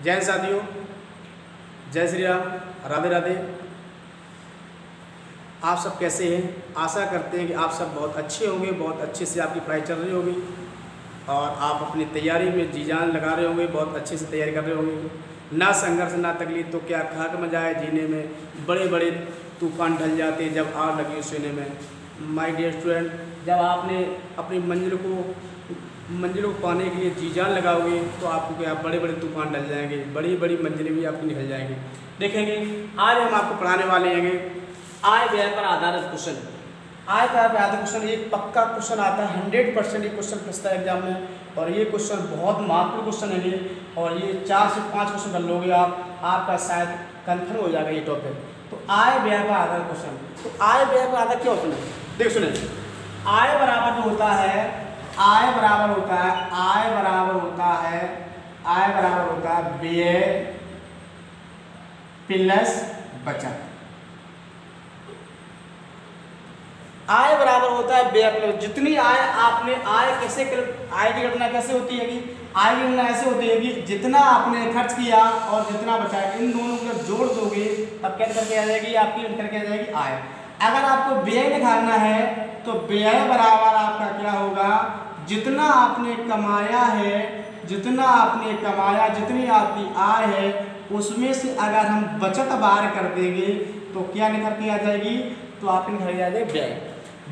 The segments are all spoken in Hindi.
जय हिंद साथियों, जय श्री राम, राधे राधे। आप सब कैसे हैं? आशा करते हैं कि आप सब बहुत अच्छे होंगे, बहुत अच्छे से आपकी पढ़ाई चल रही होगी और आप अपनी तैयारी में जी जान लगा रहे होंगे, बहुत अच्छे से तैयारी कर रहे होंगे। ना संघर्ष ना तकलीफ तो क्या खाक मजा है जीने में, बड़े बड़े तूफान ढल जाते हैं जब आग लगी उस सीने में। माय डियर स्टूडेंट, जब आपने अपनी मंजिलों को पाने के लिए जी जान लगाओगे तो आपको क्या बड़े बड़े तूफान ढल जाएंगे, बड़ी बड़ी मंजिलें भी आपकी निकल जाएंगी। देखेंगे आज हम आपको पढ़ाने वाले हैं आय व्यय पर आधारित क्वेश्चन। आय पर आधारित क्वेश्चन एक पक्का क्वेश्चन आता है, 100% ये क्वेश्चन पूछता है एग्जाम में और ये क्वेश्चन बहुत महत्वपूर्ण क्वेश्चन है ये। और ये 4 से 5 क्वेश्चन कर लोगे आपका शायद कंफर्म हो जाएगा ये टॉपिक। तो आय व्यय पर आधारित क्वेश्चन, तो आय व्यय पर आधारित क्या होता है? देख सुने, आय बराबर जो होता है, आय बराबर होता है व्यय प्लस बचत। आय बराबर होता है व्यय प्लस, जितनी आय आपने आय की गणना कैसे होती है कि आय की गणना ऐसे होती है कि जितना आपने खर्च किया और जितना बचाया इन दोनों को जब जोड़ दोगे तब क्या करके आ जाएगी आपकी करके आ जाएगी आय। अगर आपको व्यय निकालना है तो व्यय बराबर आपका क्या होगा, जितना आपने कमाया है, जितनी आपकी आय है उसमें से अगर हम बचत बाहर कर देंगे तो क्या निकल के आ जाएगी, तो आप निकल के आ जाएगी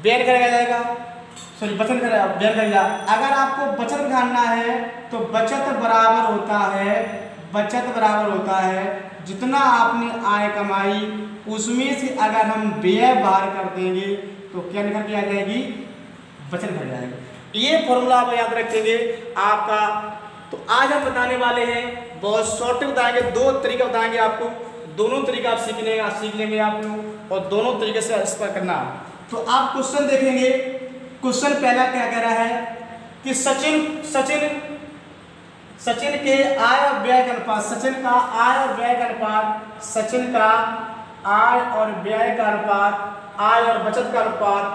व्यय निकल के आ जाएगा, सॉरी बचत निकल जाएगा। अगर आपको बचत निकालना है तो बचत बराबर होता है जितना आपने आय कमाई उसमें से अगर हम व्यय बाहर कर देंगे तो क्या निकल के आ जाएगी, बचत निकल जाएगी। ये फॉर्मूला आप याद रखेंगे आपका। तो आज हम बताने वाले हैं, बहुत शॉर्ट बताएंगे, 2 तरीका बताएंगे आपको, दोनों तरीका आप सीख लेंगे आप लोग और दोनों तरीके से इस पर करना। तो आप क्वेश्चन देखेंगे, क्वेश्चन पहला क्या कह रहा है कि सचिन के आय और व्यय का अनुपात, सचिन का आय और व्यय का अनुपात, आय और बचत का अनुपात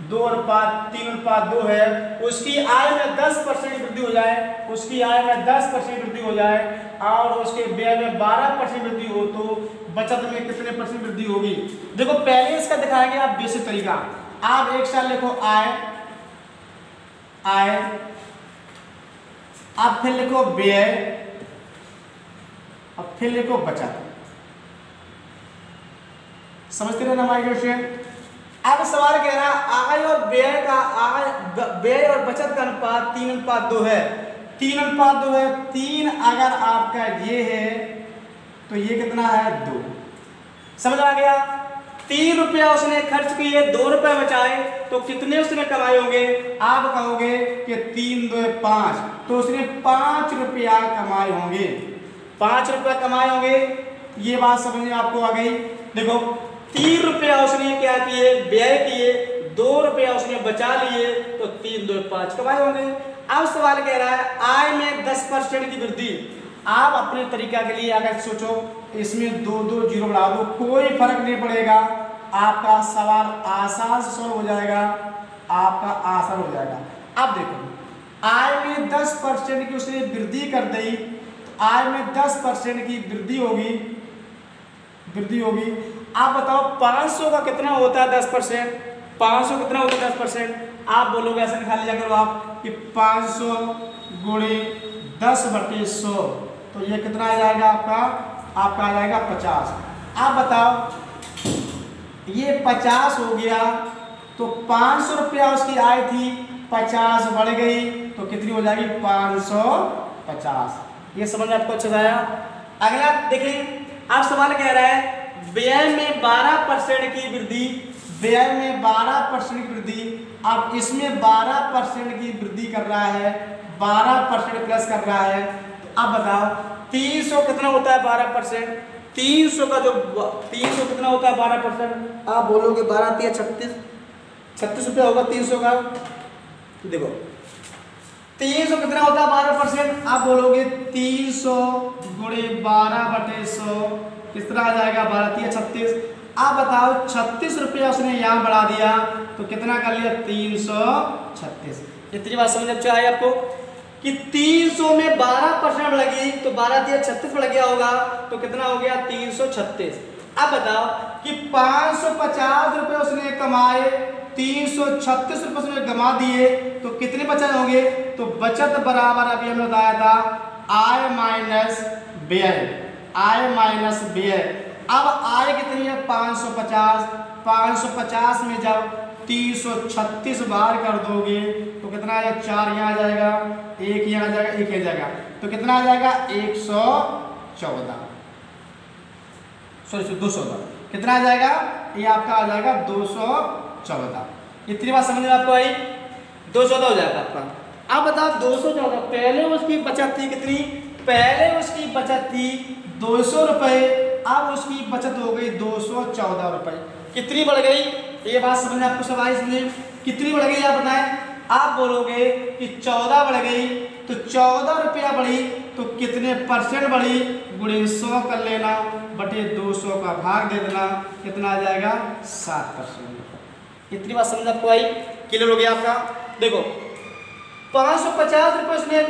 2:3:2 है। उसकी आय में 10% वृद्धि हो जाए, और उसके व्यय में 12% वृद्धि हो तो बचत में कितने परसेंट वृद्धि होगी। देखो पहले इसका दिखाएंगे आप बेसिक तरीका। आप एक साल लिखो आय, आप फिर लिखो व्यय, अब फिर लिखो बचत। समझते रहे ना हमारे क्वेश्चन। अब सवाल कह रहा है आय और व्यय और बचत का अनुपात 3:2 है। 3:2 है, 3 अगर आपका ये है तो ये कितना है 2। समझ आ गया? 3 रुपया उसने खर्च किए, 2 रुपये बचाए तो कितने उसने कमाए होंगे? आप कहोगे कि 3 2 5, तो उसने 5 रुपया कमाए होंगे, 5 रुपया कमाए होंगे। ये बात समझ में आपको आ गई? देखो 3 रुपया उसने क्या किए, व्यय किए, 2 रुपया उसने बचा लिए तो 3 2 5 कमाए होंगे। अब सवाल कह रहा है आय में 10% की वृद्धि। आप अपने तरीका के लिए अगर सोचो इसमें 2 2 0 बढ़ा दो, कोई फर्क नहीं पड़ेगा, आपका सवाल आसान से सॉल्व हो जाएगा, अब देखो आय में 10% की उसने वृद्धि कर दी, तो आय में 10% की वृद्धि होगी। आप बताओ 500 का कितना होता है 10%? 500 कितना होता है 10%? आप बोलोगे ऐसे निकाल लिया करो आप कि 500 गुणे 10/100, तो ये कितना आ जाएगा आपका आ जाएगा 50। आप बताओ ये 50 हो गया तो 500 रुपया उसकी आय थी, 50 बढ़ गई तो कितनी हो जाएगी 550। ये समझ में आपको अच्छे से आया? अगला देखिए, आप सवाल कह रहा है व्यय में 12% की वृद्धि, अब इसमें 12% की वृद्धि कर रहा है, 12% प्लस कर रहा है। तो अब बताओ 300 कितना होता है 12%? 300 कितना होता है 12%? आप बोलोगे 12 3 36 रुपया होगा 300 का। देखो 300 कितना होता है 12%? आप बोलोगे 300 गुणे 12/100 किस तरह आ जाएगा 12 3 36। आप बताओ 36 रुपया उसने यहाँ बढ़ा दिया तो कितना कर लिया 336। इतनी बात समझ में आई आपको? कि 300 में 12% बढ़ गई तो 12 दिया 36 बढ़ गया होगा, तो कितना हो गया 336। अब बताओ कि 550 रुपए उसने कमाए, 336 रुपए उसने गमा दिए, तो कितने बचत होंगे? तो बचत बराबर अभी हमने बताया था आय माइनस व्यय, आय माइनस व्यय। अब आय कितनी है 550, 550 में जब 336 बाहर कर दोगे तो कितना आएगा? 4 यहाँ आ जाएगा, 1 यहाँ आ जाएगा, 1 यहाँ जाएगा, तो कितना आ जाएगा 114, सॉरी 214, कितना आ जाएगा? ये आपका आ जाएगा 214। इतनी बात समझ में आपको आई? 214 हो जाएगा आपका। अब बताओ 214, पहले उसकी बचत थी कितनी? पहले उसकी बचत थी 200 रुपए, अब उसकी बचत हो गई 214 रुपए। कितनी बढ़ गई? ये बात समझ आपको सब आई? समझे कितनी बढ़ गई आप बताएं? आप बोलोगे कि 14 बढ़ गई, तो 14 रुपया बढ़ी तो कितने परसेंट बढ़ी? गुणे 100 कर लेना, बटे 200 का भाग दे देना, कितना आ जाएगा? 7%। इतनी बात समझ आपको आई? क्लियर हो गया आपका? देखो 550 रुपये उसने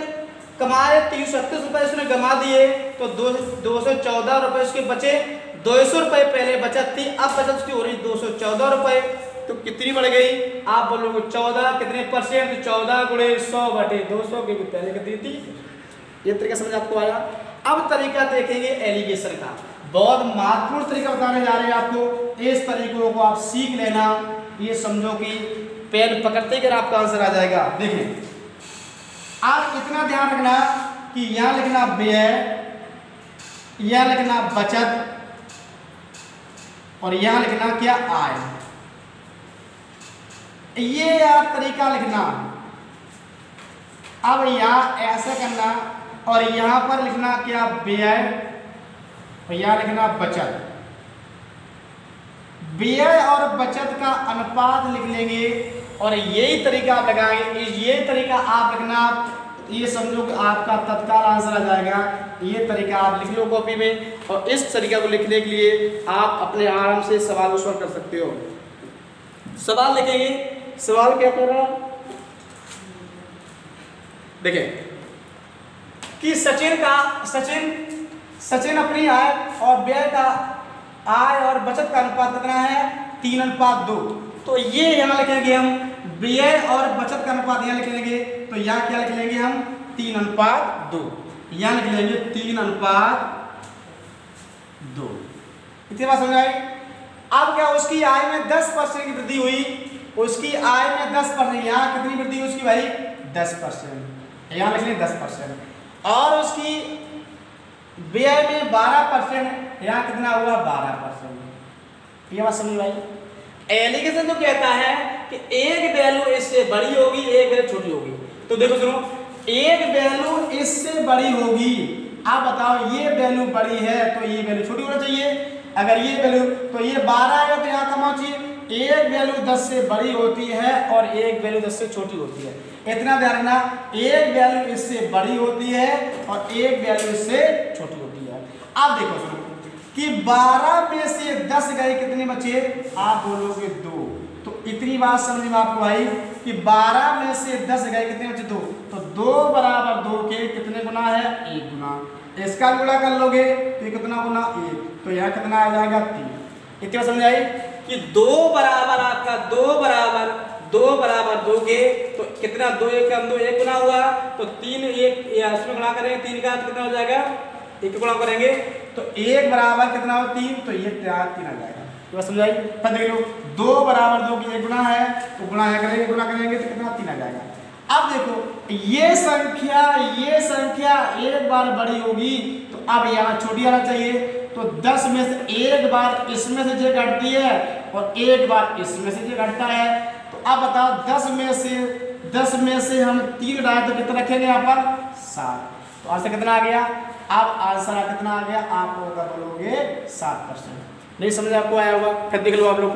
कमाए, 336 रुपये उसने गमा दिए, तो 214 रुपये उसके बचे। 200 रुपये पहले बचत थी, अब बचत उसकी हो रही 214 रुपये, तो कितनी बढ़ गई? आप बोलोगे 14, कितने परसेंट? 14 गुणे 100 बटे 200, क्योंकि पहले कितनी थी। ये तरीका समझ आपको आया? अब तरीका देखेंगे एलिगेशन का, बहुत महत्वपूर्ण तरीका बताने जा रहे हैं आपको। इस तरीकों को आप सीख लेना, ये समझो कि पेन पकड़ते ही आपका आंसर आ जाएगा। देखें आप इतना ध्यान रखना कि यहां लिखना व्यय, यहां लिखना बचत, और यहां लिखना क्या? आय। ये आप तरीका लिखना। अब यहां ऐसा करना और यहां पर लिखना क्या? व्यय, और यहां लिखना बचत। व्यय और बचत का अनुपात लिख लेंगे और यही तरीका आप लगाएंगे। ये तरीका आप लिखना, ये समझो कि आपका तत्काल आंसर आ जाएगा। ये तरीका आप लिख लो कॉपी में, और इस तरीका को लिखने के लिए आप अपने आराम से सवाल सॉल्व कर सकते हो। सवाल लिखेंगे, सवाल क्या कर रहा? देखें कि सचिन अपनी आय और व्यय का, आय और बचत का अनुपात कितना है? 3:2। तो ये यहाँ लिखेंगे हम व्यय और बचत का अनुपात, यहाँ लिख लेंगे, तो यहाँ क्या लिख लेंगे हम? 3:2। यहाँ लिख लेंगे 3:2। इतनी बात समझ आई? अब क्या उसकी आय में 10% की वृद्धि हुई, उसकी आय में 10%, यहाँ कितनी वृद्धि हुई उसकी भाई? 10%, यहाँ लिख लेंगे 10%, और उसकी व्यय में 12%, यहाँ कितना हुआ? 12%। ये बात समझ आई? एलिगेशन तो कहता है कि एक वैल्यू इससे बड़ी होगी, एक वैल्यू छोटी होगी। तो देखो सुनो, एक वैल्यू इससे बड़ी होगी। आप बताओ ये वैल्यू बड़ी है तो ये वैल्यू छोटी होना चाहिए। अगर ये वैल्यू, तो ये 12 है तो यहाँ कम होना चाहिए। एक वैल्यू 10 से बड़ी होती है और एक वैल्यू 10 से छोटी होती है। इतना ध्यान रखना, एक वैल्यू इससे बड़ी होती है और एक वैल्यू इससे छोटी होती है। आप देखो सुनो कि 12 में से 10 गए, कितने बचे? आप बोलोगे 2। तो इतनी बात समझ में आपको आई कि 12 में से 10 गए, कितने बचे? 2। तो 2 बराबर 2 के कितने गुना है? 1 गुना। इसका गुणा कर लोगे तो ये कितना गुना? 1। तो यहाँ कितना आ जाएगा? 3। इतनी बात समझ आई कि 2 बराबर आपका 2 बराबर 2 के, तो कितना? 2 1 कम 2 1 गुना हुआ, तो 3 1 इसमें गुणा करेंगे, 3 का कितना हो जाएगा? 1 गुणा करेंगे तो 1 बराबर कितना हो? 3, तो ये 3 आ जाएगा। तो बस समझाई? फिर देख लो 2 बराबर 2 की 1 गुना है, तो गुणा करेंगे तो कितना? 3 आ जाएगा। अब देखो ये संख्या एक बार बड़ी होगी, तो अब यहाँ छोटी आना चाहिए। तो 10 में से एक बार इसमें से जो घटती है और एक बार इसमें से जो घटता है। तो अब बताओ 10 में से हम 3 डालें तो कितना रखेंगे यहाँ पर? 7। तो आंसर कितना आ गया? अब आंसर कितना आ गया? आप लोग का बोलोगे 7%। नहीं समझ आपको आया होगा? फिर देख लो आप लोग,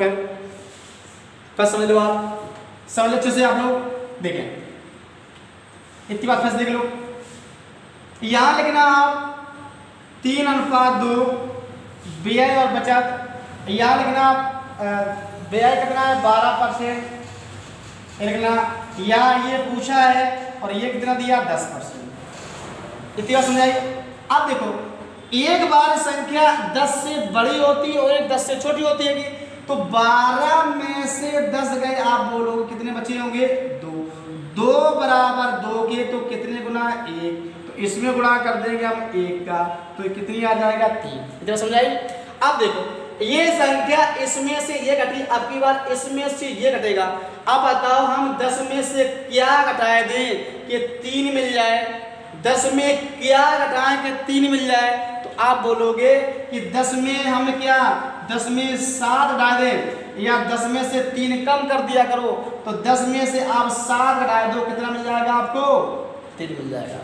फिर समझ लो, आप समझ अच्छे से आप लोग देखें। इतनी बात फिर देख लो, यहां लिखना आप 3:2 व्यय और बचत। यहां लिखना व्यय कितना है? 12%। लिखना यहाँ ये पूछा है और ये कितना दिया 10%। इतनी बात समझाई। अब देखो एक बार संख्या 10 से बड़ी होती है और एक 10 से छोटी होती है, तो 12 में से 10 गए, आप बोलोगे कितने बचे होंगे 2। 2 बराबर 2 के तो कितने गुना 1, तो इसमें गुणा कर देंगे हम 1 का, तो कितनी आ जाएगा 3। इतना समझाई। अब देखो ये संख्या इसमें से ये घटी, अब की बार इसमें से ये घटेगा। अब बताओ हम 10 में से क्या घटाए दें कि 3 मिल जाए, 10 में क्या घटाएं कि 3 मिल जाए, तो आप बोलोगे कि 10 में हम क्या 10 में 7 घटा दें या 10 में से 3 कम कर दिया करो, तो 10 में से आप 7 घटाए दो, कितना मिल जाएगा आपको 3 मिल जाएगा।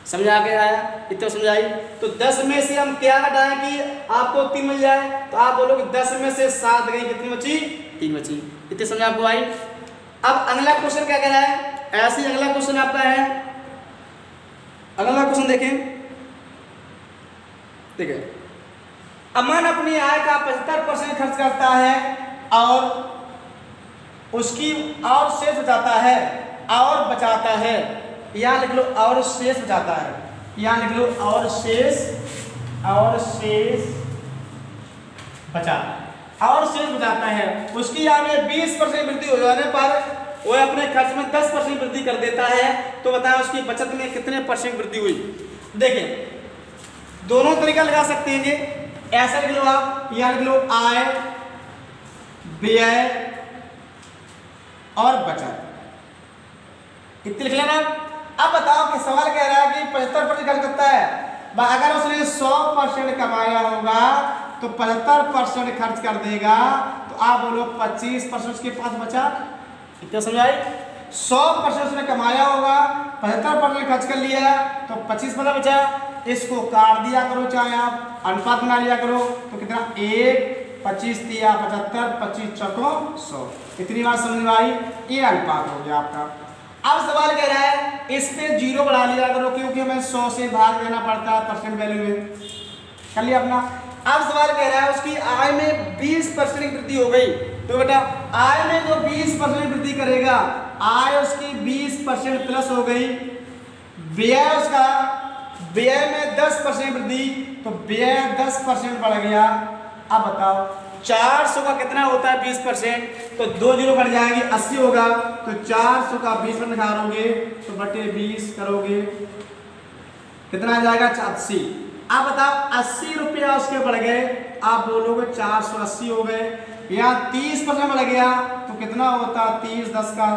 समझा के आया? इतना समझाई। तो 10 में से हम क्या घटाएं कि आपको 3 मिल जाए, तो आप बोलोगे 10 में से 7 गई, कितनी बची 3 बची। इतने समझ आपको आई। अब अगला क्वेश्चन क्या कह रहा है, ऐसे ही अगला क्वेश्चन आपका है। अगला क्वेश्चन देखें, ठीक है। अमन अपनी आय का 75% खर्च करता है और उसकी और शेष बचाता है और बचाता है, यहाँ लिख लो और शेष बचाता है, यहाँ लिख लो और शेष बचाता है। उसकी आय में 20% वृद्धि हो जाने पर वह अपने खर्च में 10% वृद्धि कर देता है, तो बताएं उसकी बचत में कितने % वृद्धि हुई। देखिए दोनों तरीका लगा सकते हैं, ये ऐसा लिख लो आप, यहाँ लिख लो आय, व्यय और बचत, इतने लिख लेना। अब बताओ कि सवाल कह रहा है कि 75% खर्च करता है, अगर उसने 100% कमाया होगा तो 75% खर्च कर देगा, तो आप बोलो 25% उसके पास बचा। इतना समझाई। 100% उसने कमाया होगा, 75% खर्च कर लिया तो 25% बचा, इसको काट दिया करो, चाहे आप अनुपात बना लिया करो, तो कितना 1 25 दिया 75, 25 चौको 100। इतनी बात समझ में आई, ये अनुपात हो गया आपका। अब सवाल कह रहा है इस पे 0 बढ़ा लिया करो, क्योंकि हमें 100 से भाग देना पड़ता है परसेंट वैल्यू में, कर लिया अपना। अब सवाल कह रहा है उसकी आय में 20% की वृद्धि हो गई, तो बेटा आय में जो 20% वृद्धि करेगा, आय उसकी 20% प्लस हो गई, व्यय उसका व्यय में 10% वृद्धि, तो व्यय 10% बढ़ गया। अब बताओ 400 का कितना होता है 20%, तो 2 0 बढ़ जाएंगे, 80 होगा, तो 400 का 20% निकालोगे तो बटे 20 करोगे, कितना आ जाएगा 80। अब बताओ 80 रुपया उसके बढ़ गए, आप बोलोगे 480 हो गए, यहाँ 30% बढ़ गया तो कितना होता 30 10 का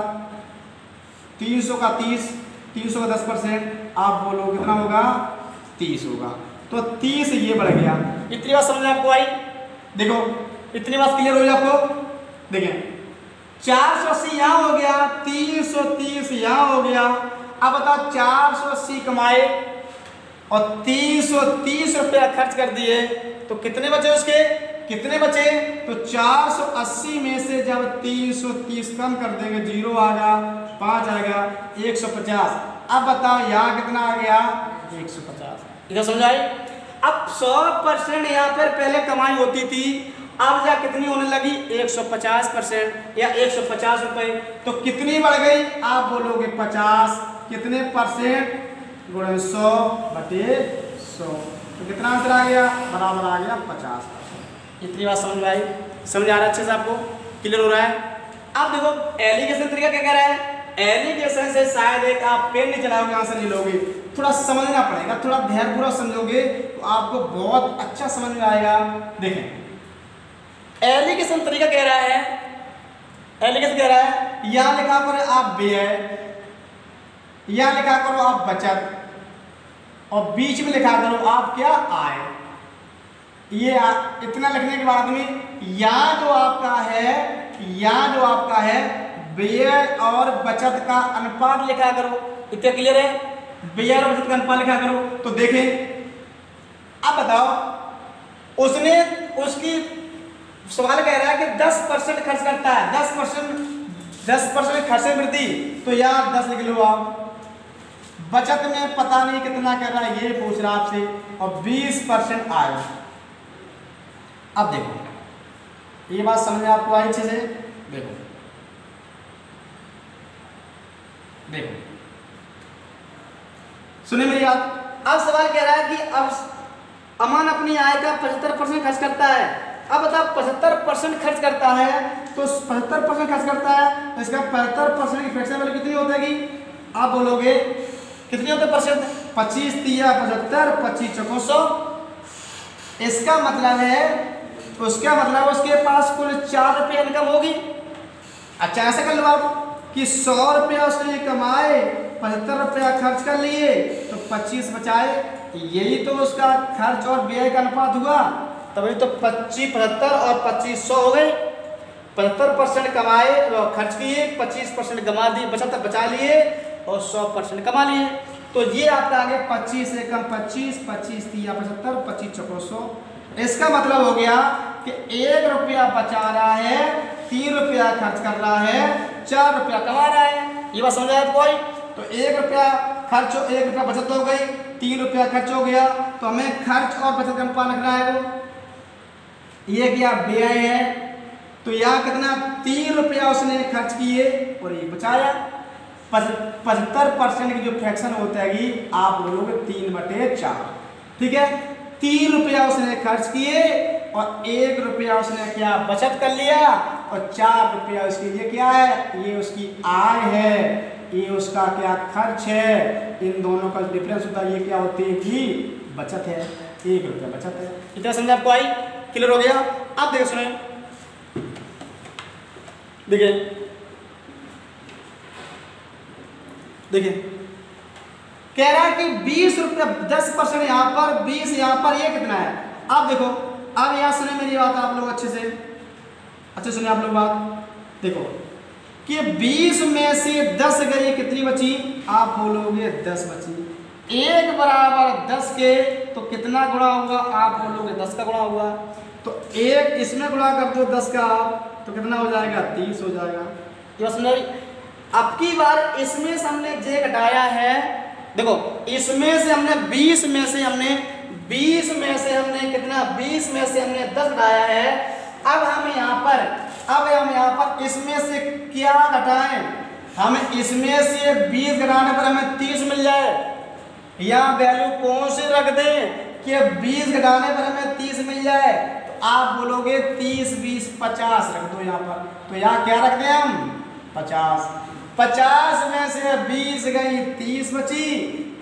300 का 30, 300 का 10%, आप बोलो कितना होगा 30 होगा, तो 30 ये बढ़ गया। इतनी बात समझ में आपको आई? देखो इतनी बात क्लियर हो गई आपको। देखें 480 यहाँ हो गया, 330 यहाँ हो गया। अब बताओ 480 कमाए और 330 रुपया खर्च कर दिए, तो कितने बचे उसके, कितने बचे, तो 480 में से जब 330 कम कर देंगे 0 आएगा, 5 आएगा, 150। अब बताओ यहाँ कितना आ गया 150। इधर समझाई। अब 100% यहाँ पर पहले कमाई होती थी, अब जा कितनी होने लगी 150% या 150 रुपए, तो कितनी बढ़ गई, आप बोलोगे 50, कितने परसेंट गुणे 100 बटे 100, तो कितना आंसर आ गया, बराबर आ गया 50%। इतनी बात समझ में आई? समझ आ रहा है अच्छे से आपको, क्लियर हो रहा है? अब देखो एलिगेशन तरीका क्या कह रहा है, एलिगेशन से शायद एक आप पेन नहीं चलाओगे आंसर नहीं लोगे, थोड़ा समझना पड़ेगा, थोड़ा ध्यानपूर्वक समझोगे तो आपको बहुत अच्छा समझ में आएगा। देखें एलिगेशन तरीका कह रहा है, एलिगेशन कह रहा है यहाँ लिखा करो आप व्यय, यहाँ लिखा करो आप बचत, और बीच में लिखा करो आप क्या आय। ये इतना लिखने के बाद में यहाँ जो आपका है, यहाँ जो आपका है व्यय और बचत का अनुपात लिखा करो। इतना क्लियर है? व्यय और बचत का अनुपात लिखा करो। तो देखें अब बताओ उसने उसकी सवाल कह रहा है कि 10% खर्च करता है, 10% खर्च में वृद्धि, तो यार 10 लिख लो आप। बचत में पता नहीं कितना कर रहा है ये पूछ रहा आपसे, और 20% आय। अब देखो ये बात समझ में आपको आई अच्छे से? देखो सुने मेरी बात। अब सवाल कह रहा है कि अब अमन अपनी आय का 75% खर्च करता है। अब बताओ 75% खर्च करता है तो 75% खर्च करता है तो इसका 75% की फ्रैक्शन वैल्यू कितनी होगी? आप बोलोगे कितनी होते परसेंट? 25 तिया 75, 25 चौको 100। इसका मतलब है उसके पास कुल 4 रुपये इनकम होगी। अच्छा ऐसा कर लो आप कि 100 रुपया उसने कमाए, 75 रुपया खर्च कर लिए तो 25 बचाए। यही तो उसका खर्च और व्यय का अनुपात हुआ। तभी तो 25 75 और 25 100 हो गए। 75% कमाए खर्च किए, 25% कमा दिए, 75 बचा लिए और 100% कमा लिए। तो ये आपका आगे 25 से कम 25, 25 तिया 75, 25 चौको 100। इसका मतलब हो गया कि 1 रुपया बचा रहा है, 3 रुपया खर्च कर रहा है, 4 रुपया कमा रहा है। ये बात समझ आया कोई? तो 1 रुपया खर्च 1 रुपया बचत हो गई, 3 रुपया खर्च हो गया। तो हमें खर्च और बचत का अनुपात रखना है। वो ये क्या व्यय है तो यहाँ कितना 3 रुपया उसने खर्च किए और ये बचाया। 75% की जो फ्रैक्शन होता है कि आप बोलोगे 3/4। ठीक है, 3 रुपया उसने खर्च किए और 1 रुपया उसने क्या बचत कर लिया और 4 रुपया उसके लिए क्या है? ये उसकी आय है, ये उसका क्या खर्च है। इन दोनों का डिफरेंस होता है, ये क्या होती है कि बचत है। 1 रुपया बचत है। इतना समझ आपको आई? क्लियर हो गया? आप देखो सुने, देखिए कह रहा है कि 20 रुपया 10% यहाँ पर, 20 यहाँ पर, ये कितना है? आप देखो, अब यहाँ सुने मेरी बात आप लोग अच्छे से सुने आप लोग बात। देखो कि 20 में से 10 गई, कितनी बची? आप बोलोगे 10 बची। 1 बराबर 10 के तो कितना गुणा हुआ? आप बोलोगे 10 का गुणा हुआ। तो 1 इसमें गुणा कर दो 10 का तो कितना हो जाएगा? 30 हो जाएगा। ये समझ। अब की बार इसमें से हमने जे घटाया है। देखो इसमें से हमने 20 में से हमने कितना? 20 में से हमने 10 घटाया है। अब हम यहाँ पर इसमें से क्या घटाएं? हमें इसमें से 20 घटाने पर हमें 30 मिल जाए। यहाँ वैल्यू कौन सी रख दें कि 20 घटाने पर हमें 30 मिल जाए? तो आप बोलोगे 30 20 50 रख दो यहाँ पर। तो यहाँ क्या रख दें हम? 50। 50 में से 20 गई, 30 बची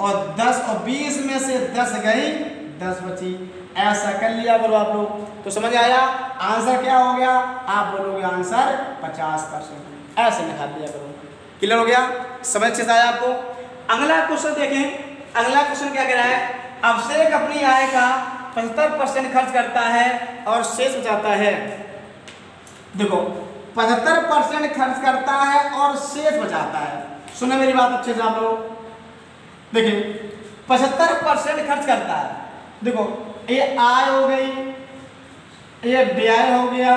और 10 और 20 में से 10 गई, 10 बची। ऐसा कर लिया करो आप लोग। तो समझ आया? आंसर क्या हो गया? आप बोलोगे आंसर 50%। ऐसे निकाल लिया करो। क्लियर हो गया? समझ अच्छे से आया आपको? अगला क्वेश्चन देखें। अगला क्वेश्चन क्या कह रहा है? अभिषेक अपनी आय का 75% खर्च करता है और शेष बचाता है। देखो 75% खर्च करता है और शेष बचाता है। सुने मेरी बात अच्छे से आप लोग। देखिए 75% खर्च करता है। देखो ये आय हो गई, ये व्यय हो गया,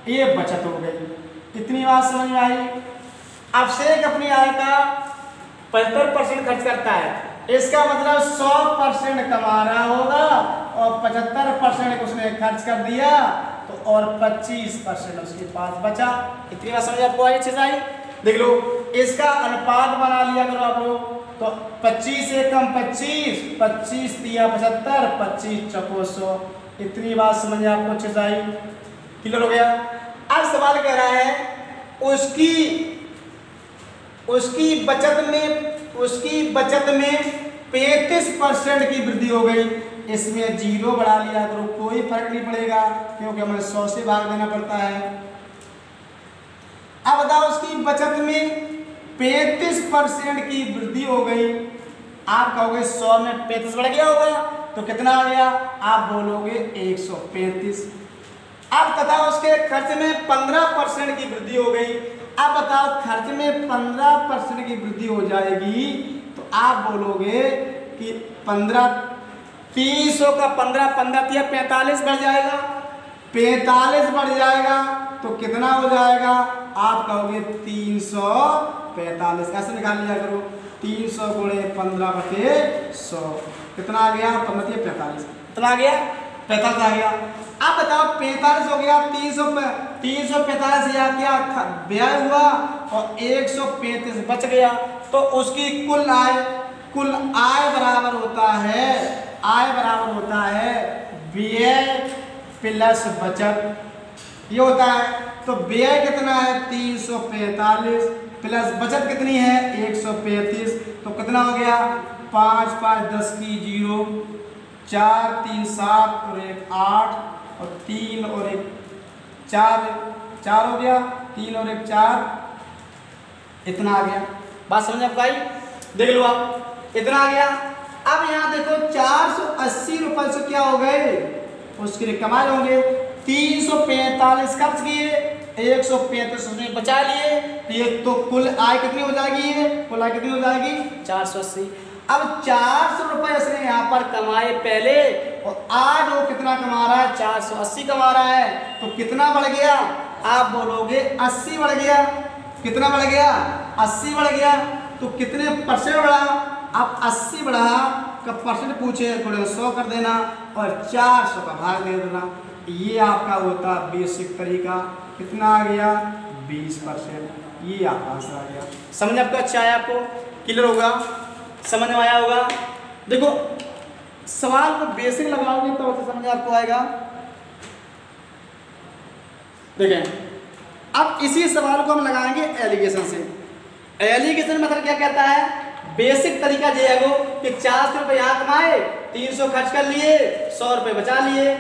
ये बचत हो गई। इतनी बात समझ में आई? अभिषेक अपनी आय का 75% खर्च करता है, इसका मतलब 100% कमा रहा होगा और 75% उसने खर्च कर दिया तो और 25% उसके पास बचा। इतनी बात समझ आपको आई? अच्छे से आई? देख लो इसका अनुपात बना लिया करो आप लोग। तो 25 से कम 25, 25 तिया 75, 25 चौको 100। इतनी बात समझ आपको अच्छे से आई? क्लियर हो गया? अब सवाल कह रहा है उसकी बचत में 35% की वृद्धि हो गई। इसमें 0 बढ़ा लिया करो, कोई फर्क नहीं पड़ेगा क्योंकि हमें 100 से भाग देना पड़ता है। अब बताओ उसकी बचत में 35% की वृद्धि हो गई। आप कहोगे 100 में 35 बढ़ गया होगा तो कितना आ गया? आप बोलोगे 135। अब बताओ उसके खर्च में 15% की वृद्धि हो गई। अब बताओ खर्च में 15% की वृद्धि हो जाएगी तो आप बोलोगे कि 300 का 15 15 45 बढ़ जाएगा। 45 बढ़ जाएगा तो कितना हो जाएगा? आप कहोगे 345। ऐसे निकाल लिया करो। 300 गुणे 15/100 कितना आ गया? 15 45। कितना आ गया? 45 आ गया। अब बताओ 45 हो गया, 345 या क्या व्यय हुआ और 135 बच गया तो उसकी कुल आय कुल आय बराबर होता है, आय बराबर होता है व्यय प्लस बचत, ये होता है। तो व्यय कितना है 345 प्लस बचत कितनी है 135, तो कितना हो गया 5 5 10 की 0, 4 3 7 और 1 8 और 3 और 1 4, 4 हो गया, 3 और 1 4, इतना आ गया। बात समझ आपको आई? देख लो आप, इतना आ गया। अब यहाँ देखो 480 रुपए से क्या हो गए, उसके लिए कमाए होंगे 345 खर्च किए, 135 उसने बचा लिए, ये तो कुल आय कितनी हो जाएगी, ये कुल आय कितनी हो जाएगी 480। अब 400 रुपए उसने यहाँ पर कमाए पहले, और आज वो कितना कमा रहा है 480 कमा रहा है, तो कितना बढ़ गया, आप बोलोगे 80 बढ़ गया। कितना बढ़ गया 80 बढ़ गया। तो कितने परसेंट बढ़ा, आप 80 बढ़ा का परसेंट पूछे थोड़े 100 कर देना और 400 का भाग दे देना। ये आपका होता बेसिक तरीका। कितना आ गया 20%। ये आपका आंसर आ गया। समझ आपको अच्छा आया, आपको क्लियर होगा, समझ में आया होगा। देखो सवाल को बेसिक लगाओगे तो समझ आपको आएगा। देखें अब इसी सवाल को हम लगाएंगे एलिगेशन से। एलिगेशन मतलब क्या कहता है, बेसिक तरीका ये है वो कि 400 रुपये यहाँ कमाए, 300 खर्च कर लिए, 100 रुपये बचा लिए।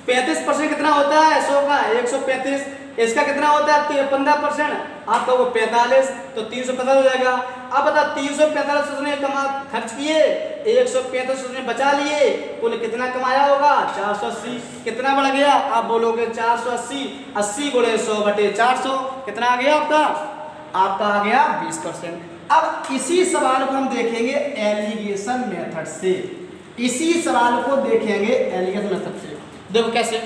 35% कितना होता है 100 का 135, इसका कितना होता है 15%, आप कहो 45, तो 345 हो जाएगा। अब बताओ 345 उसने कमा खर्च किए, 135 उसने बचा लिए, कुल कितना कमाया होगा 480। कितना बढ़ गया, आप बोलोगे 480, 80 गुणे 100/400, कितना आ गया आपका आ गया 20%। अब इसी सवाल को हम देखेंगे एलिगेशन मेथड से। इसी सवाल को देखेंगे एलिगेशन मेथड से। देखो कैसे,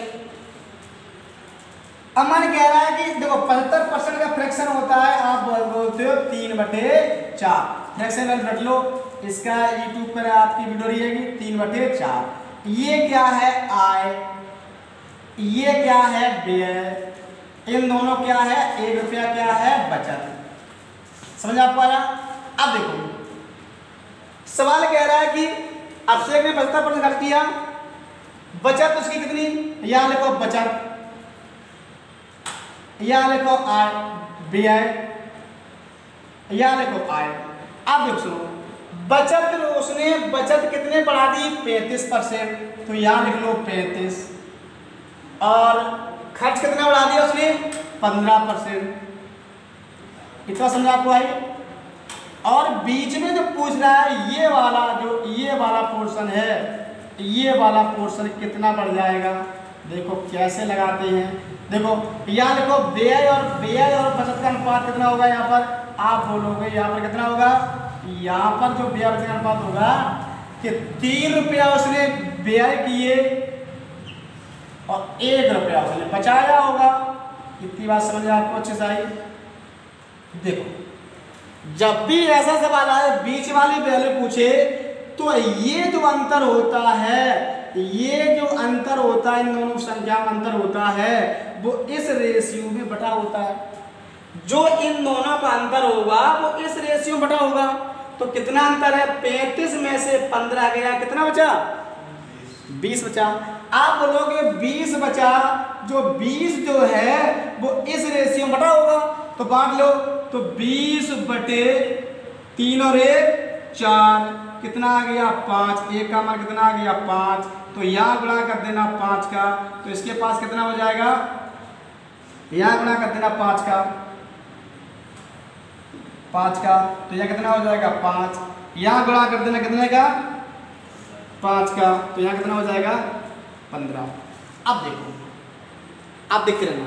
अब मैंने कह रहा है कि देखो 75% का फ्रैक्शन होता है, आप बोलते हो 3/4। फ्रैक्शन रख लो, इसका यूट्यूब पर आपकी वीडियो रहेगी 3/4। ये क्या है आय, ये क्या है व्यय, इन दोनों क्या है 1 रुपया क्या है बचत। समझ आपको आया? अब देखो सवाल कह रहा है कि अभिषेक ने 75% खर्च किया, बचत उसकी कितनी, यहां लिखो बचत, यहां लिखो आय, व्यय, यहां लिखो आय। अब देखो सुनो, बचत उसने बचत कितने बढ़ा दी 35%, तो यहां लिख लो 35, और खर्च कितना बढ़ा दिया उसने 15%। इतना समझ आपको आई? और बीच में जो पूछ रहा है ये वाला पोर्शन है, ये वाला पोर्शन कितना बढ़ जाएगा, देखो कैसे लगाते हैं। देखो यहाँ देखो व्यय और बचत का अनुपात कितना होगा, यहाँ पर आप बोलोगे यहाँ पर कितना होगा, यहाँ पर जो व्यय बचत का अनुपात होगा कि 3 रुपया उसने व्यय किए और 1 रुपया उसने बचाया होगा। इतनी बात समझ आपको अच्छे से आई? देखो जब भी ऐसा सवाल आए बीच वाली वैल्यू पूछे, तो ये जो अंतर होता है, ये जो अंतर होता है, इन दोनों संख्या में अंतर होता है, वो इस रेशियो में बटा होता है। जो इन दोनों का अंतर होगा वो इस रेशियो में बटा होगा। तो कितना अंतर है, 35 में से 15 गया, कितना बचा 20 बचा। आप बोलोगे 20 बचा, जो 20 जो है वो इस रेशियो में बटा होगा, तो बांट लो, तो 20/3 और 1 4, कितना आ गया 5, 1 का मान कितना आ गया 5, तो यहाँ गुणा कर देना 5 का, तो इसके पास कितना हो जाएगा, यहाँ गुणा कर देना 5 का, तो यहाँ कितना हो जाएगा 5, यहाँ गुणा कर देना कितने का 5 का, तो यहाँ कितना हो जाएगा 15। अब देखो, आप देखते रहना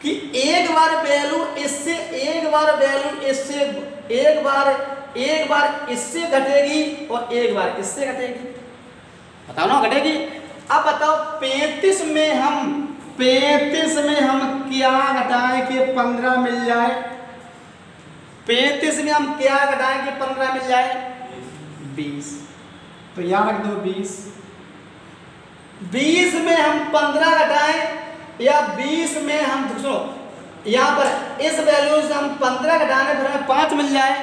कि एक बार वैल्यू इससे एक बार इससे घटेगी और एक बार इससे घटेगी, बताओ ना घटेगी। अब बताओ 35 में हम क्या घटाएं कि 15 मिल जाए, 35 में हम क्या घटाएं कि 15 मिल जाए 20, तो यहाँ रख दो 20। 20 में हम 15 घटाएं या 20 में हम सुनो, यहाँ पर इस वैल्यू से हम 15 घटाने पर हमें 5 मिल जाए,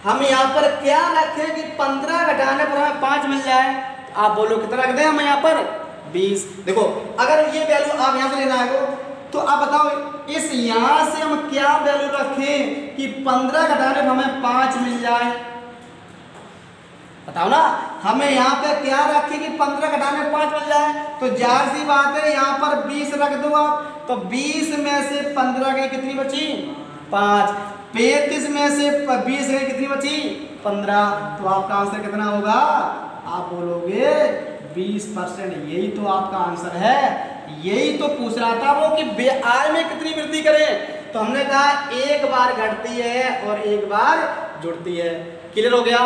हम यहाँ पर क्या रखें कि 15 घटाने पर हमें 5 मिल जाए। आप बोलो कितना रख दें हम यहाँ पर 20। देखो अगर ये वैल्यू आप यहाँ से लेना है तो आप बताओ इस यहाँ से हम क्या वैल्यू रखें कि 15 घटाने पर हमें 5 मिल जाए। बताओ ना, हमें यहाँ पे क्या रखें कि 15 घटाने में 5 मिल जाए। तो जाहिर सी बात है यहाँ पर 20 रख दो आप, तो 20 में से 15 गई कितनी बची 5, 35 में से 20 गई कितनी बची 15। तो आपका आंसर कितना होगा, आप बोलोगे 20%। यही तो आपका आंसर है। यही तो पूछ रहा था वो कि आय में कितनी वृद्धि करें। तो हमने कहा एक बार घटती है और एक बार जुड़ती है। क्लियर हो गया।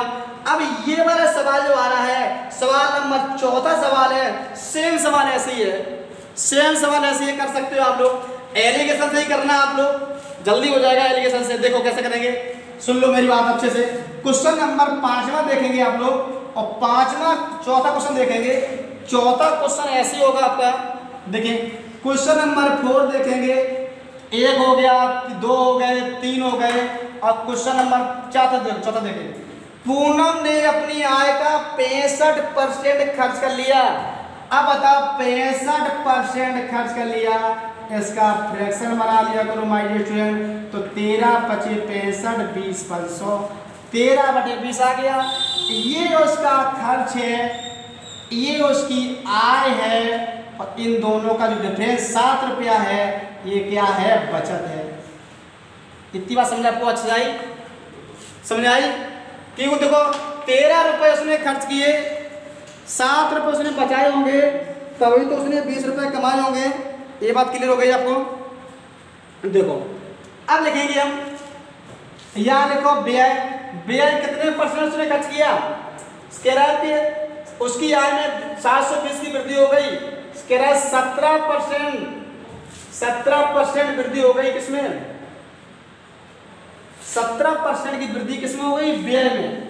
अब ये वाला सवाल जो आ रहा है, सवाल नंबर 14 सवाल है, सेम सवाल ऐसे ही है, सेम सवाल ऐसे ही कर सकते हो आप लोग। एलिगेशन से ही करना आप लोग, जल्दी हो जाएगा एलिगेशन से। देखो कैसे करेंगे, सुन लो मेरी बात अच्छे से। क्वेश्चन नंबर 5वां देखेंगे आप लोग और 5वां चौथा क्वेश्चन देखेंगे। चौथा क्वेश्चन ऐसे होगा आपका, देखिए क्वेश्चन नंबर 4 देखेंगे, 1 हो गया, 2 हो गए, 3 हो गए और क्वेश्चन नंबर चौथा देखेंगे। पूनम ने अपनी आय का 65% खर्च कर लिया। अब बताओ 65% खर्च कर लिया, इसका फ्रैक्शन बना लिया करो माय डियर स्टूडेंट। तो 13 × 5 = 65, 20 × 100, 13/20 आ गया। ये उसका खर्च है, ये उसकी आय है और इन दोनों का जो डिफरेंस 7 रुपया है, ये क्या है, बचत है। इतनी बात समझ आपको अच्छी आई, समझ आई? क्यों देखो 13 रुपए उसने खर्च किए, 7 रुपए उसने बचाए होंगे, तभी तो उसने 20 रुपए कमाए होंगे। ये बात क्लियर हो गई आपको। देखो अब लिखेंगे हम, यहाँ लिखो व्यय। व्यय कितने परसेंट उसने खर्च किया, कह रहा है कि उसकी आय में 720 की वृद्धि हो गई, कह रहा है 17% वृद्धि हो गई। किसमें 17% की वृद्धि किसमें हो गई, व्यय में।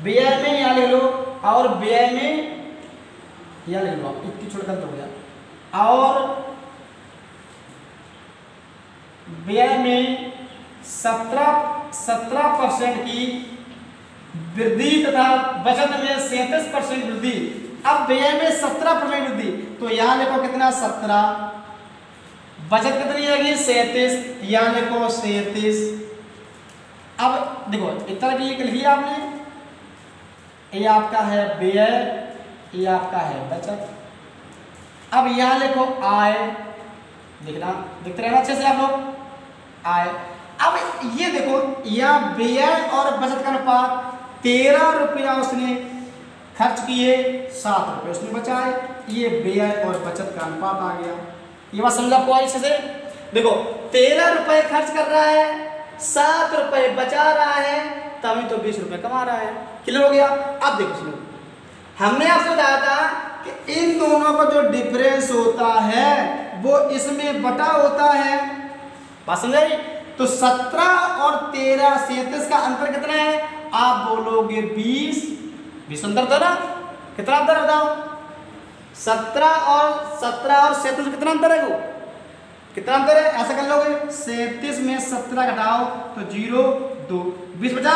व्यय में यहाँ ले लो और व्यय में यहाँ ले लो, इतनी छोटा गलत हो गया। और व्यय में 17% की वृद्धि तथा बचत में 37% वृद्धि। अब व्यय में 17% वृद्धि, तो यहाँ लिखो कितना 17, बचत कितनी आएगी 37, यहाँ लिखो 37। अब देखो इतना लिख लिया आपने, ये आपका है व्यय, ये आपका है बचत। अब यहाँ लिखो आय, देखना देखते रहना अच्छे से आप लोग, आय। अब ये देखो यहाँ व्यय और बचत का अनुपात, 13 रुपया उसने खर्च किए, 7 रुपये उसने बचाए, ये व्यय और बचत का अनुपात आ गया। ये बात समझ आपको अच्छे से। देखो 13 रुपए खर्च कर रहा है, 7 रुपए बचा रहा है, तभी तो 20 रुपए कमा रहा है। क्लियर हो गया। अब देखो सुनो, हमने आपसे बताया था कि इन दोनों का जो डिफरेंस होता है वो इसमें बटा होता है। बात समझ आई? तो 17 और 13, 37 का अंतर कितना है, आप बोलोगे 20 अंतर था ना, कितना अंतर बताओ, 17 और 37 में कितना अंतर है, वो कितना अंतर है, ऐसा कर लोगे 37 में 17 घटाओ तो 0, 2, 20 बचा।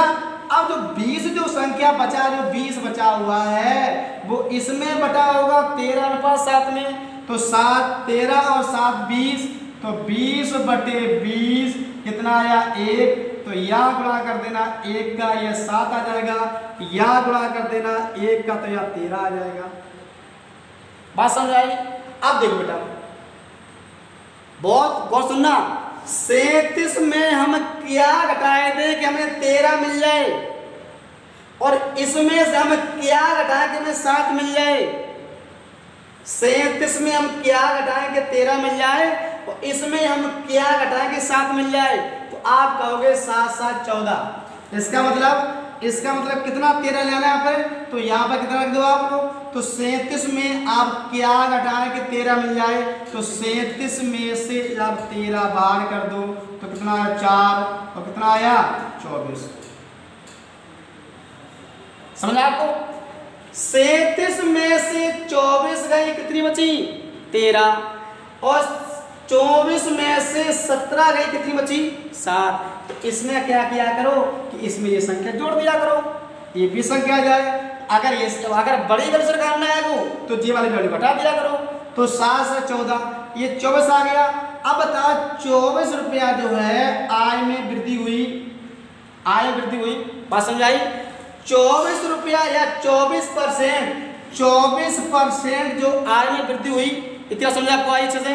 अब जो 20 जो संख्या बचा, जो 20 बचा हुआ है वो इसमें बटा होगा 13:7 में, तो 7, 13 और 7 20, तो 20/20 कितना आया 1, तो यहाँ गुणा कर देना 1 का यह 7 आ जाएगा, यहाँ गुणा कर देना 1 का तो यह 13 आ जाएगा। बात समझ आई? अब देखो बेटा, बहुत गौर सुनना, 37 में हम क्या घटाए थे कि हमें 13 मिल जाए, और इसमें से हम क्या घटाएं कि हमें 7 मिल जाए। 37 में हम क्या घटाएं कि 13 मिल जाए, और इसमें हम क्या घटाएं कि 7 मिल जाए। तो आप कहोगे 7, 7, 14। इसका मतलब कितना 13 लेना है यहाँ पर, तो यहाँ पर कितना रख दो आप लोग, तो 37 में आप क्या घटाएं कि 13 मिल जाए, तो 37 में से आप 13 बाहर कर दो तो कितना आया 4, और कितना आया 24। समझ आपको? 37 में से 24 गई, कितनी बची 13, और 24 में से 17 गई, कितनी बची 7। तो इसमें क्या किया करो कि इसमें ये संख्या जोड़ दिया करो, ये भी संख्या आ जाए। अगर बड़ी वैल्यू से निकालना है तो ये वाली वैल्यू घटा दिया करो। तो 7 से 14 ये 24 आ गया। अब बताओ 24 रुपया जो है आय में वृद्धि हुई, आय में वृद्धि हुई, बात समझाई। 24 रुपया या 24% 24% जो आय में वृद्धि हुई, इतना समझा आपको आइए अच्छे से।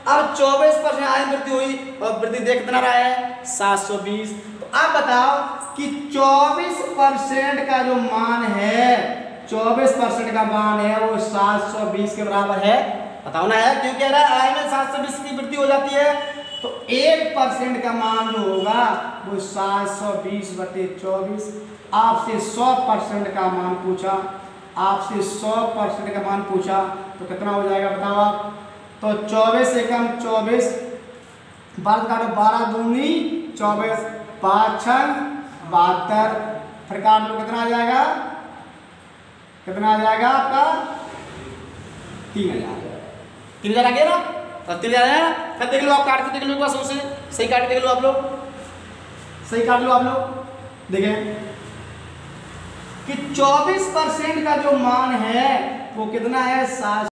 अब 24% आय में वृद्धि हुई और वृद्धि देख कितना रहा है 720। तो अब बताओ कि 24% का जो मान है, 24% का मान है वो 720 के बराबर है, बताओ ना है। क्यों कह रहा है आय में 720 की वृद्धि हो जाती है, तो 1% का मान जो होगा वो 720/24। आपसे 100% का मान पूछा, आपसे 100% का मान पूछा तो कितना हो जाएगा बताओ आप। तो 24 से कम 24, 12 काटो 12 दूनी 24, 5 छंग 72, फिर काट लो कितना आ जाएगा, कितना आ जाएगा आपका 3000। 3000 आ गया ना, तो 3000 है ना। फिर देख लो आप, काट के देख लो एक बार सबसे सही, काट के देख लो आप लोग, सही काट लो आप लोग। देखें कि 24% का जो मान है वो कितना है 7